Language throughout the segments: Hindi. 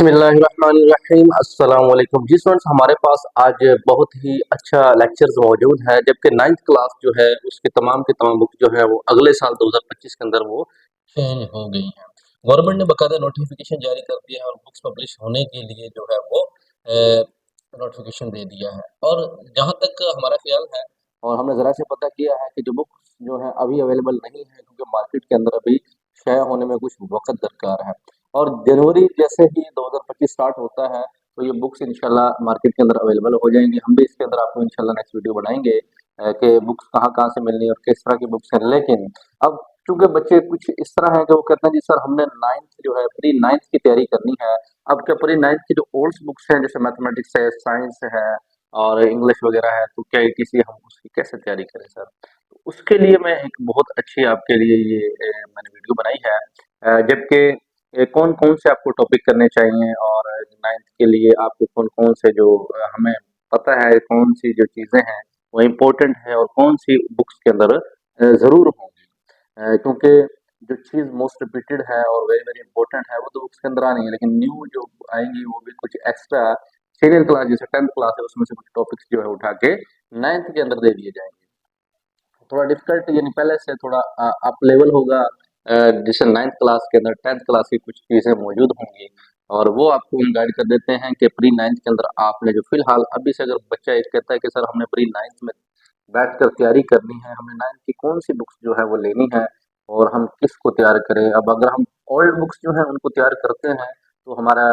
बिस्मिल्लाहिर्रहमानिर्रहीम अस्सलाम वालेकुम जी स्टूडेंट्स, हमारे पास आज बहुत ही अच्छा लेक्चर्स मौजूद है। जबकि नाइन्थ क्लास जो है उसके तमाम के तमाम बुक जो है वो अगले साल 2025 के अंदर वो चेंज हो गई हैं। गवर्नमेंट ने बकायदा नोटिफिकेशन जारी कर दिया है और बुक्स पब्लिश होने के लिए जो है वो नोटिफिकेशन दे दिया है। और जहाँ तक हमारा ख्याल है और हमने ज़रा से पता किया है कि जो बुक्स जो है अभी अवेलेबल नहीं है, क्योंकि मार्केट के अंदर अभी शाया होने में कुछ वक्त दरकार है। और जनवरी जैसे ही 2025 स्टार्ट होता है तो ये बुक्स इंशाल्लाह मार्केट के अंदर अवेलेबल हो जाएंगी। हम भी इसके अंदर आपको इंशाल्लाह नेक्स्ट वीडियो बनाएंगे कि बुक्स कहाँ कहाँ से मिलनी है और किस तरह की बुक्स हैं। लेकिन अब चूंकि बच्चे कुछ इस तरह हैं कि वो कहते हैं जी सर हमने नाइन्थ जो है प्री नाइन्थ की तैयारी करनी है। अब क्या प्री नाइन्थ की जो ओल्ड बुक्स हैं जैसे मैथमेटिक्स है, साइंस है और इंग्लिश वगैरह है, तो क्या ईटीसी हम उसकी कैसे तैयारी करें सर? तो उसके लिए मैं एक बहुत अच्छी आपके लिए ये मैंने वीडियो बनाई है। जबकि कौन कौन से आपको टॉपिक करने चाहिए और नाइन्थ के लिए आपको कौन कौन से जो हमें पता है कौन सी जो चीज़ें हैं वो इम्पोर्टेंट है और कौन सी बुक्स के अंदर ज़रूर होंगी। क्योंकि जो चीज़ मोस्ट रिपीटेड है और वेरी वेरी इंपॉर्टेंट है वो तो बुक्स के अंदर आनी है, लेकिन न्यू जो आएंगी वो भी कुछ एक्स्ट्रा सीनियर क्लास जैसे 10th क्लास है उसमें से कुछ टॉपिक्स जो है उठा के नाइन्थ के अंदर दे दिए जाएंगे। थोड़ा डिफिकल्ट यानी पहले से थोड़ा अप लेवल होगा। जैसे नाइन्थ क्लास के अंदर 10th क्लास की कुछ चीज़ें मौजूद होंगी और वो आपको हम गाइड कर देते हैं कि प्री नाइन्थ के अंदर आपने जो फिलहाल अभी से अगर बच्चा एक कहता है कि सर हमने प्री नाइन्थ में बैठकर तैयारी करनी है, हमें नाइन्थ की कौन सी बुक्स जो है वो लेनी है और हम किसको तैयार करें। अब अगर हम ओल्ड बुक्स जो है उनको तैयार करते हैं तो हमारा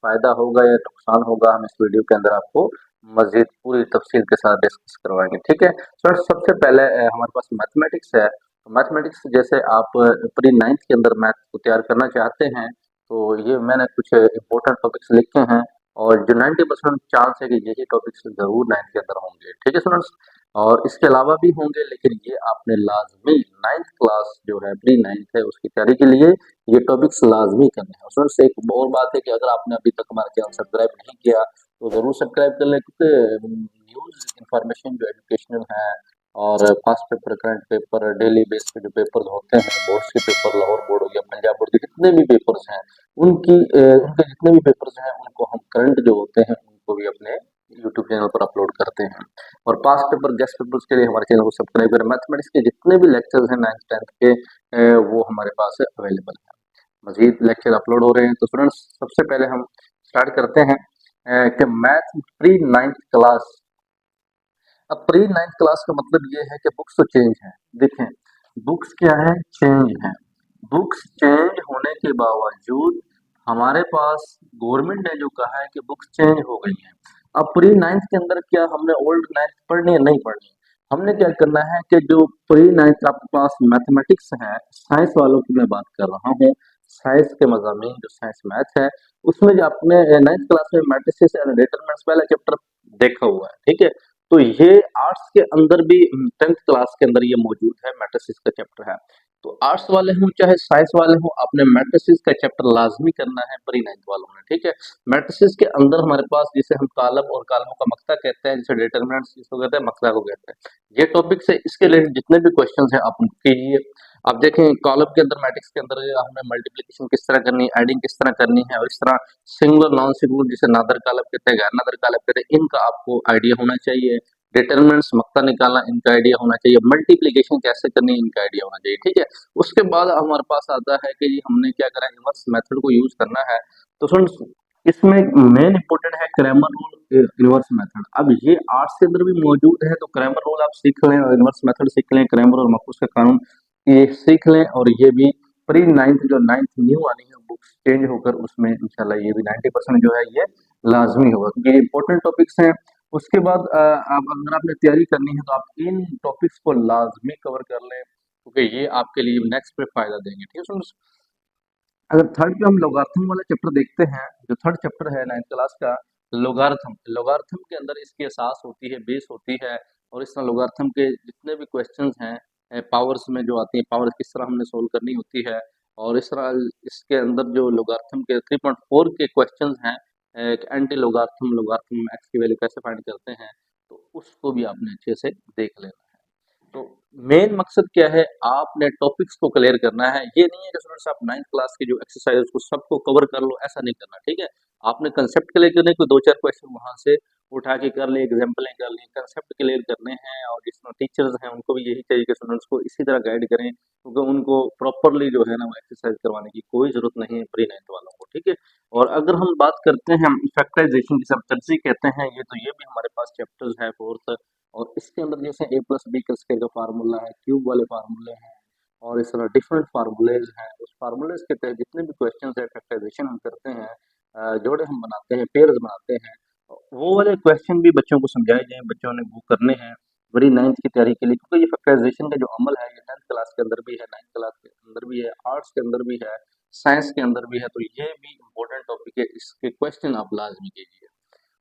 फायदा होगा या नुकसान होगा, हम इस वीडियो के अंदर आपको मजीद पूरी तफसील के साथ डिस्कस करवाएंगे। ठीक है सर, सबसे पहले हमारे पास मैथमेटिक्स है। तो मैथमेटिक्स जैसे आप प्री नाइन्थ के अंदर मैथ को तैयार करना चाहते हैं तो ये मैंने कुछ इंपॉर्टेंट टॉपिक्स लिखे हैं और जो 90% चांस है कि यही टॉपिक्स जरूर नाइन्थ के अंदर होंगे। ठीक है स्टूडेंट्स, और इसके अलावा भी होंगे, लेकिन ये आपने लाजमी नाइन्थ क्लास जो है प्री नाइन्थ है उसकी तैयारी के लिए ये टॉपिक्स लाजमी करने हैं। स्टूडेंट्स एक और बात है कि अगर आपने अभी तक हमारा चैनल सब्सक्राइब नहीं किया तो ज़रूर सब्सक्राइब कर लें, क्योंकि न्यूज़ इन्फॉर्मेशन जो एजुकेशनल है और past paper, current paper, daily base पे जो पेपर्स होते हैं, बोर्ड्स के पेपर, लाहौर बोर्ड हो या पंजाब बोर्ड के जितने भी पेपर्स हैं उनके जितने भी पेपर्स हैं उनको हम करंट जो होते हैं उनको भी अपने यूट्यूब चैनल पर अपलोड करते हैं। और पास्ट पेपर, गेस्ट पेपर्स के लिए हमारे चैनल को सब्सक्राइब करें। मैथमेटिक्स के जितने भी लेक्चर्स हैं 9th 10th के वो हमारे पास अवेलेबल है। मजीद लेक्चर अपलोड हो रहे हैं। तो स्टूडेंट्स सबसे पहले हम स्टार्ट करते हैं कि मैथ प्री नाइन्थ क्लास। अब प्री नाइन्थ क्लास का मतलब ये है कि बुक्स तो चेंज है। देखें बुक्स क्या है, चेंज है। बुक्स चेंज होने के बावजूद हमारे पास गवर्नमेंट ने जो कहा है कि बुक्स चेंज हो गई हैं। अब प्री नाइन्थ के अंदर क्या हमने ओल्ड नाइन्थ पढ़नी है? नहीं पढ़नी। हमने क्या करना है कि जो प्री नाइन्थ आपके पास मैथमेटिक्स है, साइंस वालों की मैं बात कर रहा हूँ, साइंस के मजामीन जो साइंस मैथ है उसमें जो आपने नाइन्थ क्लास में मैट्रिसेस एंड डिटरमिनेंट्स पहला चैप्टर देखा हुआ है। ठीक है, तो ये आर्ट्स के अंदर भी 10th क्लास के अंदर ये मौजूद है, मैट्रिसेस का चैप्टर है। तो आर्ट्स वाले हों चाहे साइंस वाले हों, आपने मैट्रिसेस का चैप्टर लाजमी करना है प्री नाइन्थ वालों ने। ठीक है, मैट्रिसेस के अंदर हमारे पास जिसे हम कॉलम और कॉलमों का मक्ता कहते हैं, जिसे डिटरमिनेंट्स जिसको कहते हैं, मक्ता को कहते हैं, ये टॉपिक से इसके रिलेटेड जितने भी क्वेश्चन हैं आप उनको कीजिए। आप देखें कॉलम के अंदर मैट्रिक्स के अंदर हमें मल्टीप्लिकेशन किस तरह करनी है, एडिंग किस तरह करनी है, और इस तरह सिंगुलर नॉन सिंगुलर जिसे नादर कॉलम कहते हैं, गैर नादर कॉलम कहते हैं, इनका आपको आइडिया होना चाहिए। डिटरमिनेंट्स मक्ता निकालना इनका आइडिया होना चाहिए। मल्टीप्लिकेशन कैसे करनी है इनका आइडिया होना चाहिए। ठीक है, उसके बाद हमारे पास आता है कि जी हमने क्या करा, इनवर्स मेथड को यूज करना है। तो सुन, इसमें मेन इंपॉर्टेंट है क्रैमर रूल, इनवर्स मेथड। अब ये आर्ट्स के अंदर भी मौजूद है, तो क्रैमर रूल आप सीख लें और इनवर्स मेथड सीख लें, क्रैमर और मकूस का कानून ये सीख लें। और ये भी प्री नाइन्थ जो नाइन्थ न्यू आनी है बुक्स चेंज होकर उसमें इंशाल्लाह ये भी 90% जो है ये लाजमी होगा, क्योंकि ये इंपॉर्टेंट टॉपिक्स हैं। उसके बाद आप अगर आपने तैयारी करनी है तो आप इन टॉपिक्स को लाजमी कवर कर लें, क्योंकि ये आपके लिए नेक्स्ट पे फायदा देंगे। ठीक है स्टूडेंट्स, अगर थर्ड पे हम लोगार्थम वाला चैप्टर देखते हैं, जो थर्ड चैप्टर है 9th क्लास का, लोगार्थम। लोगार्थम के अंदर इसकी असास होती है, बेस होती है, और इस तरह लोगार्थम के जितने भी क्वेश्चंस हैं पावर्स में जो आती हैं, पावर किस तरह हमने सोल्व करनी होती है, और इस तरह इसके अंदर जो लोगार्थम के 3.4 के क्वेश्चंस हैं, एंटी लोगार्थम, लोगार्थम एक्स की वैल्यू कैसे फाइंड करते हैं, तो उसको भी आपने अच्छे से देख लेना है। तो मेन मकसद क्या है, आपने टॉपिक्स को क्लियर करना है। ये नहीं है कि स्टूडेंट्स आप 9th क्लास की जो एक्सरसाइज को सबको कवर कर लो, ऐसा नहीं करना। ठीक है, आपने कंसेप्ट क्लियर करने को 2-4 क्वेश्चन वहाँ से उठा के कर लिए, एग्जाम्पलें कर ली, कंसेप्ट क्लियर करने हैं और जिस टीचर्स हैं उनको भी यही चाहिए कि स्टूडेंट्स को इसी तरह गाइड करें, क्योंकि उनको प्रॉपरली जो है ना वो एक्सरसाइज करवाने की कोई ज़रूरत नहीं है प्री 9th वालों को, ठीक है? और अगर हम बात करते हैं फैक्टराइजेशन जिसे हम चर्ची कहते हैं, ये भी हमारे पास चैप्टर्स है 4th, और इसके अंदर जैसे a प्लस बी का स्क्वायर का फार्मूला है, क्यूब वाले फार्मूले हैं और इस तरह डिफरेंट फार्मूलेज हैं। उस फार्मूलेज के तहत जितने भी क्वेश्चन है फैक्टराइजेशन हम करते हैं, जोड़े हम बनाते हैं, पेयर्स बनाते हैं, वो वाले क्वेश्चन भी बच्चों को समझाए जाएं, बच्चों ने वो करने हैं बड़ी 9th की तैयारी के लिए, क्योंकि ये फैक्टराइजेशन का जो अमल है ये 10th क्लास के अंदर भी है, 9th क्लास के अंदर भी है, आर्ट्स के अंदर भी है, साइंस के अंदर भी है, तो ये भी इम्पोर्टेंट टॉपिक है, इसके क्वेश्चन आप लाजमी कीजिए।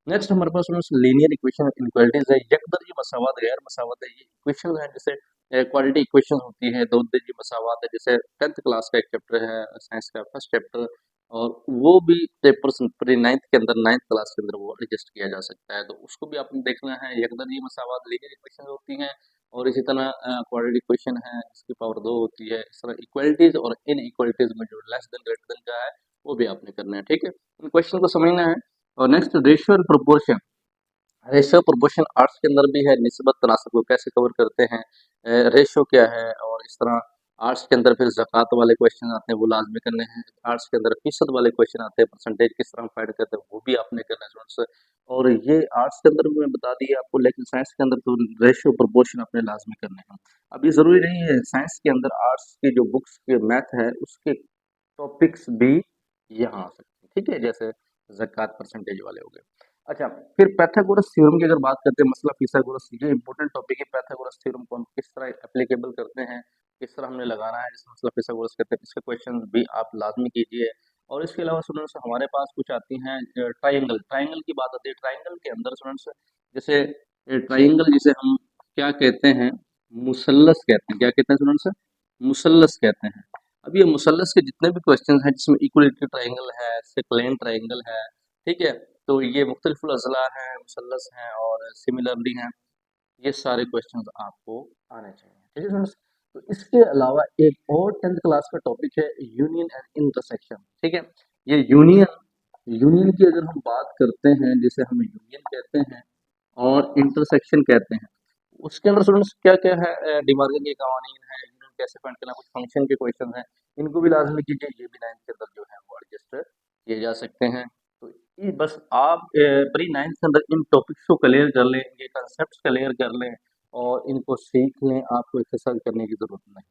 नेक्स्ट हमारे पास लीनियर इक्वेशन इनक्वालिटीज है, यकदर्जी मसावत, गैर मसावत है, ये इक्वेशन है जैसे क्वालिटी इक्वेशन होती है, दो दर्जी मसावत है, जैसे 10th क्लास का एक चैप्टर है साइंस का फर्स्ट चैप्टर, और वो भी पेपर प्री 9th के अंदर 9th क्लास के अंदर वो एडजस्ट किया जा सकता है, तो उसको भी आपने देखना है। यकदर्जी मसावत लीनियर इक्वेशन होती हैं, और इसी तरह क्वाड्रेटिक इक्वेशन है इसकी पावर 2 होती है। इस तरह इक्वलिटीज और इन इक्वलिटीज में जो लेस देन ग्रेटर देन का है वो भी आपने करना है, ठीक है? इन क्वेश्चन को समझना है। और next ratio and proportion, ratio proportion arts के अंदर भी है, निस्बत तनासब को कैसे कवर करते हैं, रेशियो क्या है, और इस तरह आर्ट्स के अंदर फिर ज़कात वाले क्वेश्चन आते हैं वो लाजमी करने हैं, आर्ट्स के अंदर फीसद वाले क्वेश्चन आते हैं, परसेंटेज किस तरह फाइंड करते हैं वो भी आपने करना है स्टूडेंट्स। और ये आर्ट्स के अंदर भी मैं बता दिया आपको, लेकिन साइंस के अंदर तो रेशियो प्रोपोर्शन आपने लाजमी करने हैं। अब ये ज़रूरी नहीं है साइंस के अंदर आर्ट्स की जो बुक्स के मैथ है उसके टॉपिक्स भी यहाँ आ सकते हैं, ठीक है, जैसे ज़कात परसेंटेज वाले हो गए। अच्छा, फिर पाइथागोरस थ्योरम की अगर बात करते हैं, मसला फिथागोरस, ये इंपॉर्टेंट टॉपिक है। पाइथागोरस थ्योरम को हम किस तरह एप्लीकेबल करते हैं, किस तरह हमने लगाना है, जिसे मसला फिथागोरस कहते हैं, इसके क्वेश्चन भी आप लाजमी कीजिए। और इसके अलावा स्टूडेंट्स हमारे पास कुछ आती हैं ट्राइंगल, ट्राइंगल की बात आती है, ट्राइंगल के अंदर स्टूडेंट्स जैसे ट्राइंगल जिसे हम क्या कहते हैं, मुसल्लस कहते हैं, क्या कहते हैं स्टूडेंट्स, मुसल्लस कहते हैं। अब ये मुसल्लस के जितने भी क्वेश्चन हैं जिसमें इक्वलिटी ट्राइंगल है, सेक्लेन ट्राइंगल है, ठीक है, तो ये मुख्तलिफ अज़ला हैं, मुसल्लस हैं और सिमिलरली हैं, ये सारे क्वेश्चंस आपको आने चाहिए, ठीक है फ्रेंड्स। तो इसके अलावा एक और 10th क्लास का टॉपिक है यूनियन एंड इंटरसेक्शन, ठीक है। ये यूनियन, यूनियन की अगर हम बात करते हैं, जिसे हम यूनियन कहते हैं और इंटरसेक्शन कहते हैं, उसके अंदर स्टूडेंट्स क्या क्या है, डिमार्गन के कवानीन है, यूनियन कैसे फाइंड करना, कुछ फंक्शन के क्वेश्चन हैं, इनको भी लाजमी कीजिए, ये भी 9th के अंदर जो है वो एडजस्ट किए जा सकते हैं। तो ये बस आप प्री 9th के अंदर इन टॉपिक्स को क्लियर कर लें, ये कंसेप्ट क्लियर कर लें और इनको सीख लें, आपको एक्सरसाइज करने की जरूरत नहीं,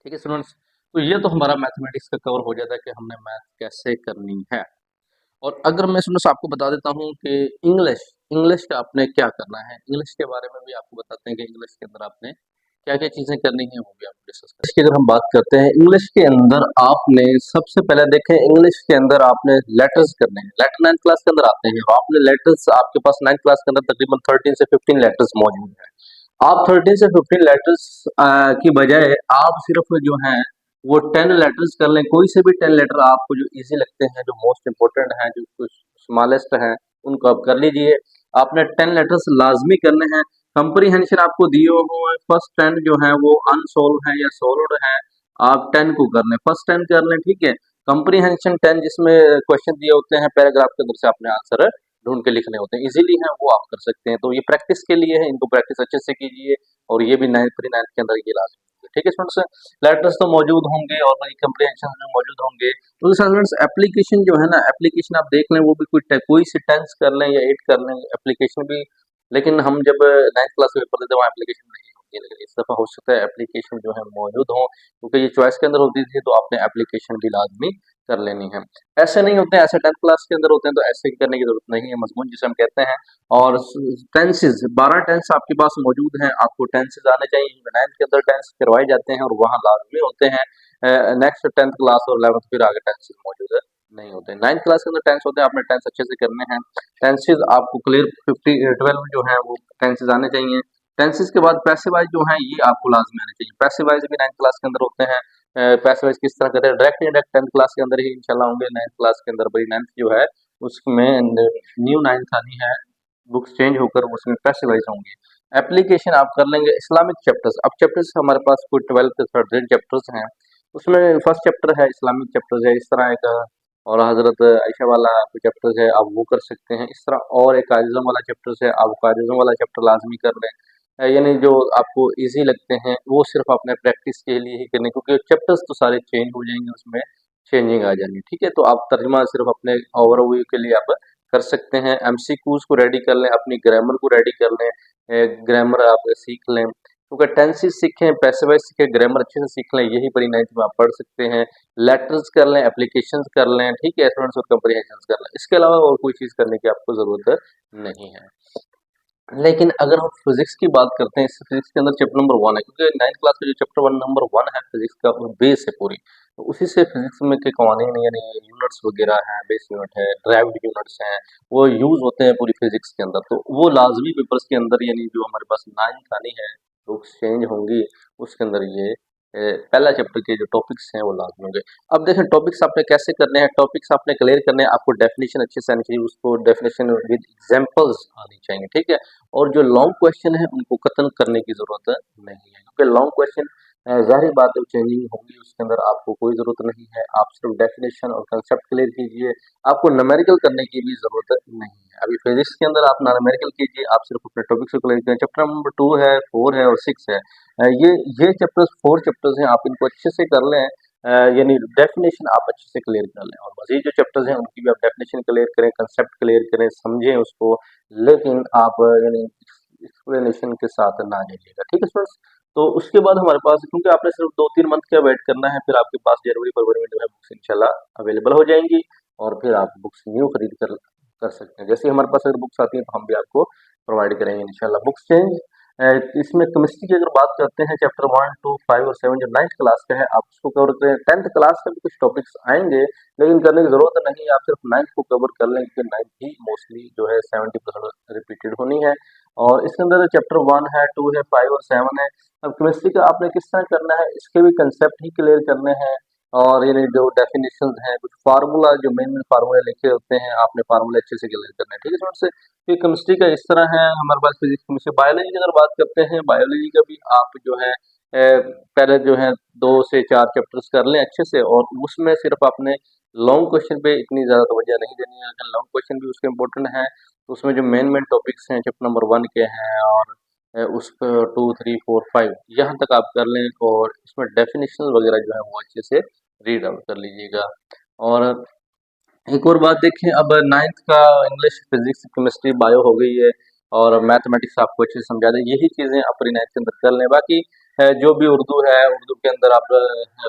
ठीक है स्टूडेंट्स। तो ये तो हमारा मैथमेटिक्स का कवर हो जाता है कि हमने मैथ कैसे करनी है। और अगर मैं स्टूडेंट्स आपको बता देता हूँ कि इंग्लिश, इंग्लिश का आपने क्या करना है, इंग्लिश के बारे में भी आपको बताते हैं कि इंग्लिश के अंदर आपने क्या क्या चीजें करनी है, वो भी आपको डिस्कस करें। इसकी अगर हम बात करते हैं इंग्लिश के अंदर, आपने सबसे पहले देखें इंग्लिश के अंदर आपने लेटर्स करने हैं, लेटर 9th क्लास के अंदर आते हैं, और आपने लेटर्स, आपके पास 9th क्लास के अंदर तकरीबन 13 से 15 लेटर्स मौजूद हैं। आप 13 से 15 लेटर्स की बजाय आप सिर्फ जो है वो 10 लेटर्स कर लें, कोई से भी 10 लेटर आपको जो इजी लगते हैं, जो मोस्ट इंपोर्टेंट हैं, जो कुछ स्मॉलेस्ट हैं, उनको आप कर लीजिए। आपने 10 लेटर्स लाजमी करने हैं। कंप्रीहेंशन आपको दिए हुए फर्स्ट 10 जो है वो अनसोल्व है या सोल्व्ड है, आप 10 को कर लें, फर्स्ट 10 कर लें, ठीक है। कंप्रीहेंशन 10 जिसमें क्वेश्चन दिए होते हैं, पैराग्राफ के अंदर से आपने आंसर ढूंढ के लिखने होते हैं, इजीली हैं वो आप कर सकते हैं। तो ये प्रैक्टिस के लिए है, इनको प्रैक्टिस अच्छे से कीजिए, और ये भी 9th प्री 9th के अंदर ये लाजमी होंगे, ठीक है स्टूडेंट्स। लेटर्स तो मौजूद होंगे और वही कंप्रीहेंशन में मौजूद होंगे। तो स्टूडेंट्स एप्लीकेशन जो है ना, एप्लीकेशन आप देख लें, वो भी कोई सी टेंस कर लें या 8 कर लें एप्लीकेशन भी, लेकिन हम जब 9th क्लास में पेपर देते हैं वहाँ एप्लीकेशन नहीं होती है, लेकिन इस दफ़ा हो सकता है एप्लीकेशन जो है मौजूद हो, क्योंकि ये चॉइस के अंदर होती थी, तो आपने एप्लीकेशन भी लाजमी कर लेनी है। ऐसे नहीं होते हैं, ऐसे 10th क्लास के अंदर होते हैं, तो ऐसे करने की जरूरत नहीं है, मजमून जिसे हम कहते हैं। और टेंसेज 12 टेंस आपके पास मौजूद हैं, आपको टेंसेज आने चाहिए, 9th के अंदर टेंस करवाए जाते हैं और वहाँ लाजमी होते हैं। नेक्स्ट 10th क्लास और 11th फिर आगे टेंसेज मौजूद है नहीं होते। 9th क्लास के अंदर टेंस होते हैं, आपने टेंस अच्छे से करने हैं। टेंसेज आपको क्लियर 12 जो है वो टेंसेज आने चाहिए। टेंसेज के बाद पैसिव वाइज जो है ये आपको लाजमी आने चाहिए, पैसिव वाइज भी 9th क्लास के अंदर होते हैं। पैसिव वाइज किस तरह करते हैं, डायरेक्ट इंडायरेक्ट 10th क्लास के अंदर ही इंशाल्लाह होंगे। 9th क्लास के अंदर भाई 9th जो है उसमें न्यू 9th आनी है, बुक्स चेंज होकर उसमें पैसिव वाइज होंगे। एप्लीकेशन आप कर लेंगे इस्लामिक चैप्टर्स, अब चैप्टर्स हमारे पास कोई 12 के 13 चैप्टर्स हैं, उसमें फर्स्ट चैप्टर है इस्लामिक चैप्टर्स है, इस तरह एक और हज़रत आयशा वाला कोई चैप्टर्स है आप वो कर सकते हैं। इस तरह और एक कायदिज़म वाला चैप्टर्स है, आप कायदिज़म वाला चैप्टर लाज़मी कर लें। यानी जो आपको ईज़ी लगते हैं वो सिर्फ़ आपने प्रैक्टिस के लिए ही करने, क्योंकि चैप्टर्स तो सारे चेंज हो जाएँगे, उसमें चेंजिंग आ जाएँगी, ठीक है? तो आप तर्जुमा सिर्फ़ अपने ओवरव्यू के लिए आप कर सकते हैं। एमसीक्यूज़ को रेडी कर लें, अपनी ग्रामर को रेडी कर लें, ग्रामर आप सीख लें, क्योंकि टेंसेस सीखें, पैसिव वॉइस सीखें, ग्रामर अच्छे से सीख लें, यही पूरी 9th में आप पढ़ सकते हैं। लेटर्स कर लें, एप्लीकेशंस कर लें, ठीक है? एस्टिमेट्स और कंप्रीहेंशंस कर लें। इसके अलावा और कोई चीज़ करने की आपको ज़रूरत नहीं है। लेकिन अगर हम फिजिक्स की बात करते हैं, इस फिजिक्स के अंदर चैप्टर नंबर 1 है, क्योंकि 9th क्लास का जो चैप्टर 1 नंबर 1 है फिजिक्स का, वो बेस है पूरी। तो उसी से फिजिक्स में के कवानीन यानी यूनिट्स वगैरह हैं, बेस यूनिट है, ड्राइव्ड यूनिट्स हैं, वो यूज़ होते हैं पूरी फिजिक्स के अंदर। तो वो लाज़मी पेपर्स के अंदर, यानी जो हमारे पास 9th आनी है, बुक्स चेंज होंगी, उसके अंदर ये पहला चैप्टर के जो टॉपिक्स हैं वो लाज़मी होंगे। अब देखें टॉपिक्स आपने कैसे करने हैं, टॉपिक्स आपने क्लियर करने हैं, आपको डेफिनेशन अच्छे से आनी चाहिए, उसको डेफिनेशन विद एग्जांपल्स आनी चाहिए, ठीक है? और जो लॉन्ग क्वेश्चन है उनको कत्ल करने की ज़रूरत नहीं है, क्योंकि लॉन्ग क्वेश्चन ज़ाहिर बात है चेंजिंग होगी, उसके अंदर आपको कोई ज़रूरत नहीं है। आप सिर्फ डेफिनेशन और कंसेप्ट क्लियर कीजिए, आपको न्यूमेरिकल करने की भी ज़रूरत नहीं है। अभी फिजिक्स के अंदर आप न्यूमेरिकल कीजिए, आप सिर्फ अपने टॉपिक से क्लियर करें। चैप्टर नंबर 2 है, 4 है और 6 है। ये चैप्टर्स 4 चैप्टर्स हैं, आप इनको अच्छे से कर लें। यानी डेफिनेशन आप अच्छे से क्लियर कर लें, और मज़ीद जो चैप्टर्स हैं उनकी भी आप डेफिनेशन क्लियर करें, कंसेप्ट क्लियर करें, समझें उसको, लेकिन आप यानी एक्सप्लेनेशन के साथ ना जाइएगा, ठीक है स्टूडेंट्स? तो उसके बाद हमारे पास, क्योंकि आपने सिर्फ 2-3 मंथ का वेट करना है, फिर आपके पास जनवरी-फरवरी में जो है बुक्स इंशाल्लाह अवेलेबल हो जाएँगी, और फिर आप बुक्स न्यू खरीद कर सकते हैं। जैसे ही हमारे पास अगर बुक्स आती हैं तो हम भी आपको प्रोवाइड करेंगे इंशाल्लाह। बुक्स चेंज इसमें केमिस्ट्री की अगर बात करते हैं, चैप्टर 1, 2, 5 और 7 जो 9th क्लास का है, आप उसको कवर करें। 10th क्लास का भी कुछ टॉपिक्स आएँगे, लेकिन करने की ज़रूरत नहीं है, आप सिर्फ 9th को कवर कर लें, क्योंकि 9th ही मोस्टली जो है 70% रिपीटेड होनी है। और इसके अंदर चैप्टर 1 है, 2 है, 5 और 7 है। अब केमिस्ट्री का आपने किस तरह करना है, इसके भी कंसेप्ट ही क्लियर करने हैं, और यानी जो डेफिनेशंस हैं, कुछ फार्मूला, जो मेन फार्मूले लिखे होते हैं, आपने फार्मूले अच्छे से क्लियर करने हैं, ठीक है स्टूडेंट्स? ये केमिस्ट्री का इस तरह है हमारे पास। फिजिक्स केमिस्ट्री बायोलॉजी की अगर बात करते हैं, बायोलॉजी का भी आप जो है पहले जो है 2 से 4 चैप्टर्स कर लें अच्छे से, और उसमें सिर्फ आपने लॉन्ग क्वेश्चन पे इतनी ज़्यादा तवज्जो नहीं देनी है। अगर लॉन्ग क्वेश्चन भी उसके इम्पोर्टेंट हैं, तो उसमें जो मेन मेन टॉपिक्स हैं चैप्टर नंबर 1 के हैं, और उस 2, 3, 4, 5 यहाँ तक आप कर लें, और इसमें डेफिनेशन वगैरह जो है वो अच्छे से रीड आउट कर लीजिएगा। और एक और बात देखें, अब 9th का इंग्लिश, फिजिक्स, केमिस्ट्री, बायो हो गई है, और मैथमेटिक्स आपको अच्छे से समझा दें। यही चीज़ें आप अपनी 9th के अंदर कर लें। बाकी जो भी उर्दू है, उर्दू के अंदर आप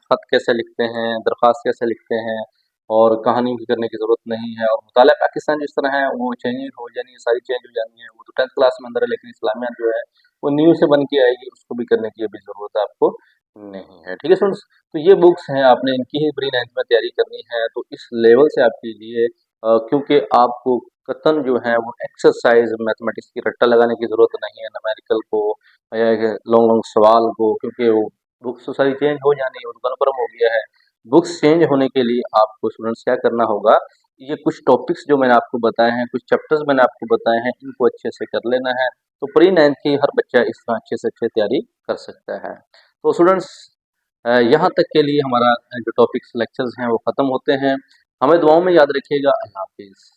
ख़त कैसे लिखते हैं, दरख्वास्त कैसे लिखते हैं, और कहानी भी करने की ज़रूरत नहीं है। और मुताला पाकिस्तान जिस तरह है वो चेंज हो जानी है, सारी चेंज हो जानी है। वो तो 10th क्लास में अंदर है, लेकिन इस्लामिया जो है वो न्यू से बन के आएगी, उसको भी करने की अभी ज़रूरत आपको नहीं है, ठीक है स्टूडेंट्स? तो ये बुक्स हैं, आपने इनकी ही प्री 9th में तैयारी करनी है, तो इस लेवल से आप कीजिए, क्योंकि आपको कतन जो है वो एक्सरसाइज मैथमेटिक्स की रट्टा लगाने की ज़रूरत नहीं है, न्यूमेरिकल को या लॉन्ग लॉन्ग सवाल को, क्योंकि वो बुक्स तो सारी चेंज हो जानी है, वो तो कन्फर्म हो गया है। बुक्स चेंज होने के लिए आपको स्टूडेंट्स क्या करना होगा, ये कुछ टॉपिक्स जो मैंने आपको बताए हैं, कुछ चैप्टर्स मैंने आपको बताए हैं, इनको अच्छे से कर लेना है। तो प्री 9th की हर बच्चा इस तरह अच्छे से अच्छे तैयारी कर सकता है। तो स्टूडेंट्स यहाँ तक के लिए हमारा जो टॉपिक्स लेक्चर्स हैं वो ख़त्म होते हैं। हमें दुआओं में याद रखिएगा। अल्लाह हाफ़िज़।